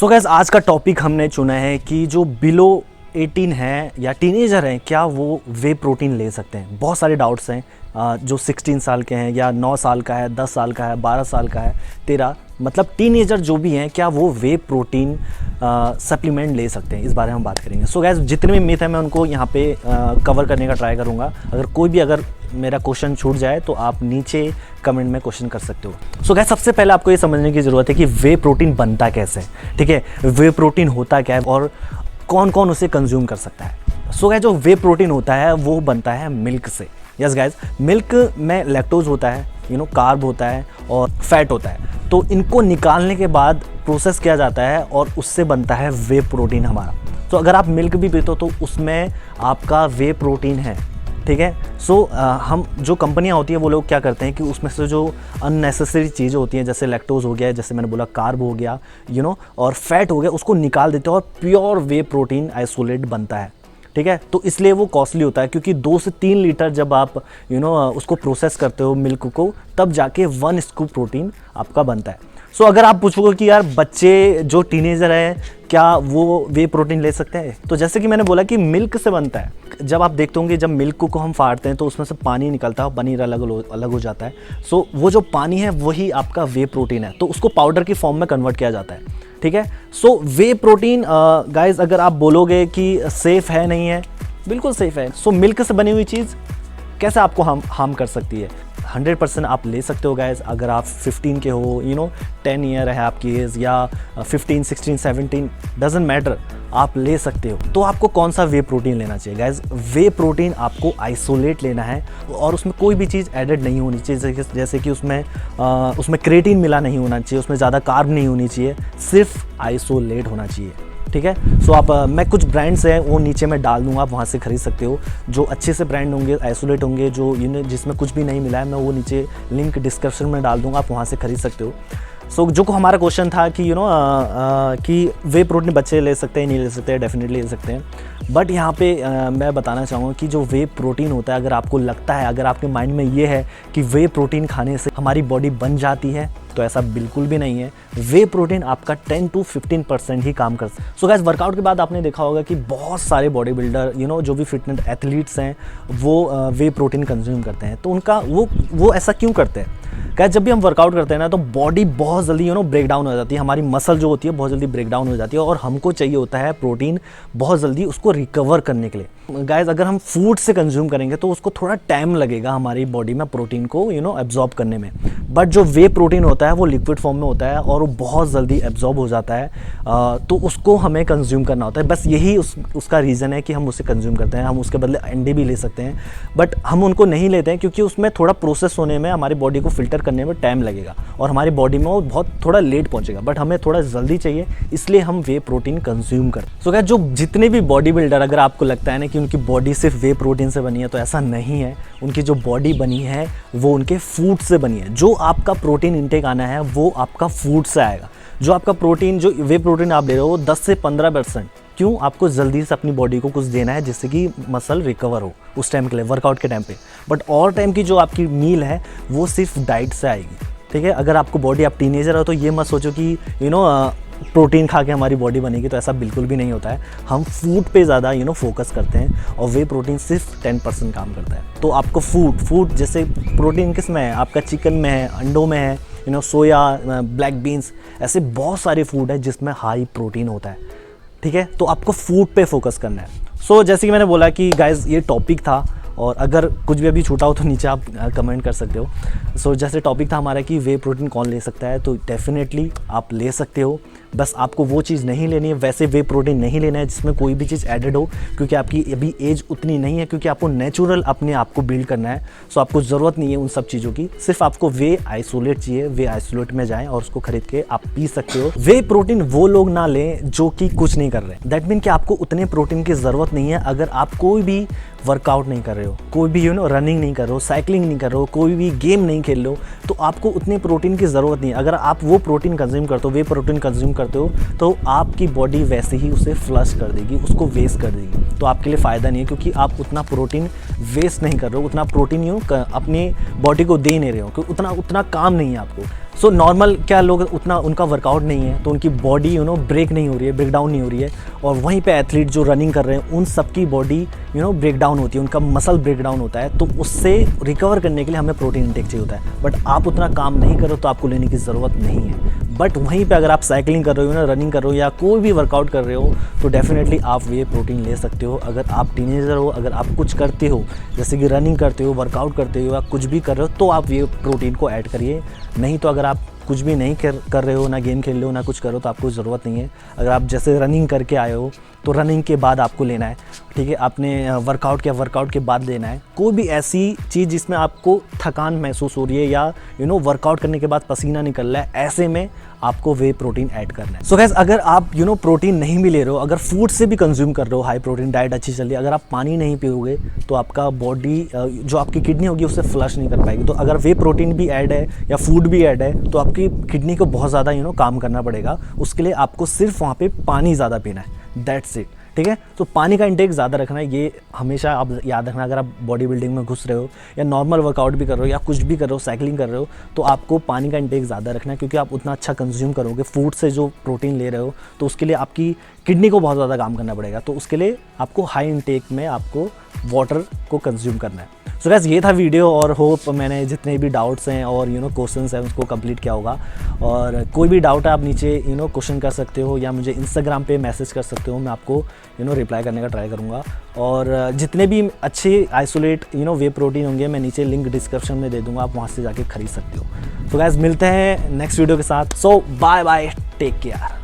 So guys आज का topic हमने चुना है कि जो बिलो 18 हैं या टीनेजर हैं क्या वो वे प्रोटीन ले सकते हैं। बहुत सारे डाउट्स हैं जो 16 साल के हैं या 9 साल का है, 10 साल का है, 12 साल का है, 13 मतलब टीनेजर जो भी हैं क्या वो वे प्रोटीन सप्लीमेंट ले सकते हैं, इस बारे में हम बात करेंगे। सो गाइस जितने भी मिथ हैं मैं उनको यहाँ पे कवर करने का ट्राई करूँगा। अगर मेरा क्वेश्चन छूट जाए तो आप नीचे कमेंट में क्वेश्चन कर सकते हो। सो गाइस सबसे पहले आपको ये समझने की ज़रूरत है कि वे प्रोटीन बनता कैसे है, ठीक है। वे प्रोटीन होता क्या है और कौन कौन उसे कंज्यूम कर सकता है। सो गाइस जो वे प्रोटीन होता है वो बनता है मिल्क से। यस गाइस, मिल्क में लैक्टोज होता है, कार्ब होता है और फैट होता है। तो इनको निकालने के बाद प्रोसेस किया जाता है और उससे बनता है वे प्रोटीन हमारा। तो अगर आप मिल्क भी पीते हो तो उसमें आपका वे प्रोटीन है, ठीक है। सो हम जो कंपनियां होती हैं वो लोग क्या करते हैं कि उसमें से जो अननेसेसरी चीज़ें होती हैं जैसे लैक्टोज हो गया, जैसे मैंने बोला कार्ब हो गया, और फैट हो गया, उसको निकाल देते हैं और प्योर वे प्रोटीन आइसोलेट बनता है, ठीक है। तो इसलिए वो कॉस्टली होता है क्योंकि 2 से 3 लीटर जब आप उसको प्रोसेस करते हो मिल्क को, तब जाके 1 स्कूप प्रोटीन आपका बनता है। सो अगर आप पूछोगे कि यार बच्चे जो टीनेजर हैं क्या वो वे प्रोटीन ले सकते हैं, तो जैसे कि मैंने बोला कि मिल्क से बनता है। जब आप देखते होंगे जब मिल्क को हम फाड़ते हैं तो उसमें से पानी निकलता है, पनीर अलग हो जाता है। सो वो जो पानी है वही आपका वे प्रोटीन है, तो उसको पाउडर की फॉर्म में कन्वर्ट किया जाता है, ठीक है। सो वे प्रोटीन गाइज अगर आप बोलोगे कि सेफ़ है नहीं है, बिल्कुल सेफ़ है। सो मिल्क से बनी हुई चीज़ कैसे आपको हार्म कर सकती है? 100% आप ले सकते हो गाइज। अगर आप 15 के हो, 10 ईयर है आपकी एज, या 15, 16, 17 डजेंट मैटर, आप ले सकते हो। तो आपको कौन सा वे प्रोटीन लेना चाहिए गाइज? वे प्रोटीन आपको आइसोलेट लेना है और उसमें कोई भी चीज़ एडेड नहीं होनी चाहिए, जैसे कि उसमें क्रेटीन मिला नहीं होना चाहिए, उसमें ज़्यादा कार्ब नहीं होनी चाहिए, सिर्फ आइसोलेट होना चाहिए, ठीक है। सो मैं कुछ ब्रांड्स हैं वो नीचे मैं डाल दूंगा, आप वहाँ से खरीद सकते हो। जो अच्छे से ब्रांड होंगे, आइसोलेट होंगे, जो जिसमें कुछ भी नहीं मिला है, मैं वो नीचे लिंक डिस्क्रिप्शन में डाल दूंगा, आप वहाँ से खरीद सकते हो। सो जो को हमारा क्वेश्चन था कि कि वे प्रोटीन बच्चे ले सकते हैं नहीं ले सकते हैं, डेफिनेटली ले सकते हैं। बट यहाँ पे मैं बताना चाहूँगा कि जो वे प्रोटीन होता है, अगर आपको लगता है, अगर आपके माइंड में ये है कि वे प्रोटीन खाने से हमारी बॉडी बन जाती है, तो ऐसा बिल्कुल भी नहीं है। वे प्रोटीन आपका 10 to 15% ही काम करता है। सो गाइस वर्कआउट के बाद आपने देखा होगा कि बहुत सारे बॉडी बिल्डर जो भी फिटनेस एथलीट्स हैं वो वे प्रोटीन कंज्यूम करते हैं। तो उनका वो ऐसा क्यों करते हैं? गाइस जब भी हम वर्कआउट करते हैं ना तो बॉडी बहुत जल्दी ब्रेक डाउन हो जाती है, हमारी मसल जो होती है बहुत जल्दी ब्रेक डाउन हो जाती है और हमको चाहिए होता है प्रोटीन बहुत जल्दी उसको रिकवर करने के लिए। गाइस अगर हम फूड से कंज्यूम करेंगे तो उसको थोड़ा टाइम लगेगा हमारी बॉडी में प्रोटीन को एब्जॉर्ब करने में। बट जो वे प्रोटीन होता है वो लिक्विड फॉर्म में होता है और वो बहुत जल्दी एब्जॉर्ब हो जाता है, तो उसको हमें कंज्यूम करना होता है। बस यही उसका रीज़न है कि हम उसे कंज्यूम करते हैं। हम उसके बदले अंडे भी ले सकते हैं, बट हम उनको नहीं लेते हैं क्योंकि उसमें थोड़ा प्रोसेस होने में, हमारी बॉडी को फिल्टर करने में टाइम लगेगा और हमारी बॉडी में वो बहुत थोड़ा लेट पहुंचेगा। बट हमें थोड़ा जल्दी चाहिए, इसलिए हम वे प्रोटीन कंज्यूम करते हैं। सो गाइस जो जितने भी बॉडी बिल्डर, अगर आपको लगता है ना कि उनकी बॉडी सिर्फ वे प्रोटीन से बनी है, तो ऐसा नहीं है। उनकी जो बॉडी बनी है वो उनके फूड से बनी है। जो आपका प्रोटीन इंटेक आना है वो आपका फूड से आएगा। जो आपका प्रोटीन, जो वे प्रोटीन आप ले रहे हो, 10 से 15%। क्यों? आपको जल्दी से अपनी बॉडी को कुछ देना है जिससे कि मसल रिकवर हो उस टाइम के लिए, वर्कआउट के टाइम पे। बट और टाइम की जो आपकी मील है वो सिर्फ डाइट से आएगी, ठीक है। अगर आपको बॉडी, आप टीनेजर हो, तो ये मत सोचो कि प्रोटीन खा के हमारी बॉडी बनेगी, तो ऐसा बिल्कुल भी नहीं होता है। हम फूड पे ज़्यादा फोकस करते हैं और वे प्रोटीन सिर्फ 10% काम करता है। तो आपको फूड जैसे प्रोटीन किस में है? आपका चिकन में है, अंडों में है, सोया, ब्लैक बीन्स, ऐसे बहुत सारे फूड है जिसमें हाई प्रोटीन होता है, ठीक है। तो आपको फूड पे फोकस करना है। सो जैसे कि मैंने बोला कि गाइज ये टॉपिक था और अगर कुछ भी अभी छूटा हो तो नीचे आप कमेंट कर सकते हो। सो जैसे टॉपिक था हमारा कि वे प्रोटीन कौन ले सकता है, तो डेफिनेटली आप ले सकते हो। बस आपको वो चीज़ नहीं लेनी है, वैसे वे प्रोटीन नहीं लेना है जिसमें कोई भी चीज़ एडेड हो, क्योंकि आपकी अभी एज उतनी नहीं है, क्योंकि आपको नेचुरल अपने आप को बिल्ड करना है। सो आपको ज़रूरत नहीं है उन सब चीज़ों की, सिर्फ आपको वे आइसोलेट चाहिए। वे आइसोलेट में जाएं और उसको खरीद के आप पी सकते हो। वे प्रोटीन वो लोग ना लें जो कि कुछ नहीं कर रहे हैं। दैट मीन कि आपको उतने प्रोटीन की ज़रूरत नहीं है। अगर आप कोई भी वर्कआउट नहीं कर रहे हो, कोई भी रनिंग नहीं कर रहे हो, साइकिलिंग नहीं कर रहे हो, कोई भी गेम नहीं खेल रहे हो, तो आपको उतने प्रोटीन की ज़रूरत नहीं है। अगर आप वो प्रोटीन कंज्यूम करते हो, वे प्रोटीन कंज्यूम करते हो, तो आपकी बॉडी वैसे ही उसे फ्लश कर देगी, उसको वेस्ट कर देगी। तो आपके लिए फ़ायदा नहीं है, क्योंकि आप उतना प्रोटीन वेस्ट नहीं कर रहे हो, उतना प्रोटीन अपनी बॉडी को दे नहीं रहे हो, क्योंकि उतना काम नहीं है आपको। सो नॉर्मल क्या लोग उतना उनका वर्कआउट नहीं है तो उनकी बॉडी ब्रेक नहीं हो रही है, ब्रेक डाउन नहीं हो रही है, और वहीं पे एथलीट जो रनिंग कर रहे हैं उन सबकी बॉडी ब्रेक डाउन होती है, उनका मसल ब्रेक डाउन होता है, तो उससे रिकवर करने के लिए हमें प्रोटीन इंटेक चाहिए होता है। बट आप उतना काम नहीं करो तो आपको लेने की ज़रूरत नहीं है। बट वहीं पे अगर आप साइकिलिंग कर रहे हो रनिंग कर रहे हो या कोई भी वर्कआउट कर रहे हो तो डेफिनेटली आप वे प्रोटीन ले सकते हो। अगर आप टीनेजर हो, अगर आप कुछ करते हो जैसे कि रनिंग करते हो, वर्कआउट करते हो या कुछ भी कर रहे हो तो आप वे प्रोटीन को ऐड करिए। नहीं तो अगर आप कुछ भी नहीं कर रहे हो, ना गेम खेल रहे हो, ना कुछ कर रहे हो, तो आपको ज़रूरत नहीं है। अगर आप जैसे रनिंग करके आए हो तो रनिंग के बाद आपको लेना है, ठीक है। आपने वर्कआउट किया, वर्कआउट के बाद लेना है। कोई भी ऐसी चीज़ जिसमें आपको थकान महसूस हो रही है या वर्कआउट करने के बाद पसीना निकल रहा है, ऐसे में आपको वे प्रोटीन ऐड करना है। सो गाइस, अगर आप प्रोटीन नहीं भी ले रहे हो, अगर फूड से भी कंज्यूम कर रहे हो, हाई प्रोटीन डाइट अच्छी चल रही है, अगर आप पानी नहीं पियोगे तो आपका बॉडी जो आपकी किडनी होगी उससे फ्लश नहीं कर पाएगी। तो अगर वे प्रोटीन भी ऐड है या फूड भी ऐड है तो आपकी किडनी को बहुत ज़्यादा काम करना पड़ेगा। उसके लिए आपको सिर्फ वहाँ पे पानी ज़्यादा पीना है, दैट्स इट, ठीक है। तो पानी का इंटेक ज़्यादा रखना है, ये हमेशा आप याद रखना। अगर आप बॉडी बिल्डिंग में घुस रहे हो या नॉर्मल वर्कआउट भी कर रहे हो या कुछ भी कर रहे हो, साइकिलिंग कर रहे हो, तो आपको पानी का इंटेक ज़्यादा रखना है, क्योंकि आप उतना अच्छा कंज्यूम करोगे फूड से जो प्रोटीन ले रहे हो, तो उसके लिए आपकी किडनी को बहुत ज़्यादा काम करना पड़ेगा। तो उसके लिए आपको हाई इंटेक में आपको वाटर को कंज्यूम करना है। सो गाइस, ये था वीडियो, और होप मैंने जितने भी डाउट्स हैं और क्वेश्चंस हैं उसको कंप्लीट किया होगा। और कोई भी डाउट है आप नीचे क्वेश्चन कर सकते हो या मुझे इंस्टाग्राम पे मैसेज कर सकते हो, मैं आपको रिप्लाई करने का ट्राई करूँगा। और जितने भी अच्छे आइसोलेट वे प्रोटीन होंगे मैं नीचे लिंक डिस्क्रिप्शन में दे दूँगा, आप वहाँ से जाके खरीद सकते हो। तो गाइस, मिलते हैं नेक्स्ट वीडियो के साथ। सो बाय बाय, टेक केयर।